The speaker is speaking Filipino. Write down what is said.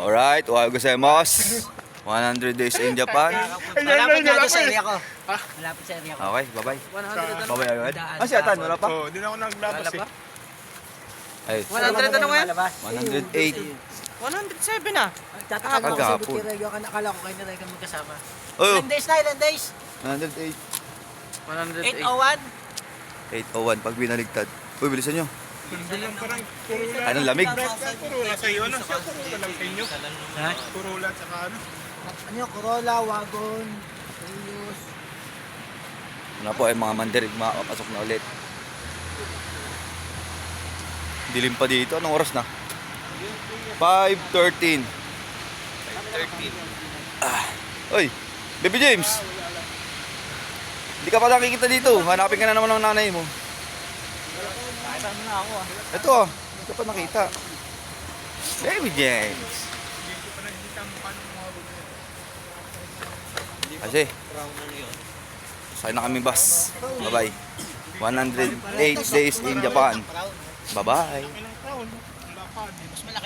Alright, ohayo gozaimasu. 100 days in Japan. Malapit na sa area ko. Malapit sa area ko. Okay, bye-bye. 100 Bye-bye agad. Ah, si Atan, wala pa? Oo, di na ako naglabas eh. Ay, 100 ano ngayon? 108. 107 na. Tataka ko kasi Agapon. buti Rego. Akala ko kayo na Rego magkasama. Oh, Ilan days na? Ilan days? 108. 801? 801 pag binaligtad. Uy, bilisan nyo. Bilang parang Corolla. Anong lamig? Corolla sa iyo. Ano siya? Corolla lang sa inyo. Ha? Corolla at saka ano. Ano yung Corolla, Wagon, Prius. Ano po ay mga mandirig, makapasok na ulit. Dilim pa dito. Anong oras na? 5:13. 5:13. Oy, Baby James. Hindi ka pa nakikita dito. Hanapin ka na naman ng nanay mo. Saan mo na ako ah? Ito ah, hindi ka pa nakita. Baby James. Kasi, sakay na kami bus. Bye-bye. 108 days in Japan. Bye-bye. Ilang taon? Ang lapad. Mas malaki nga.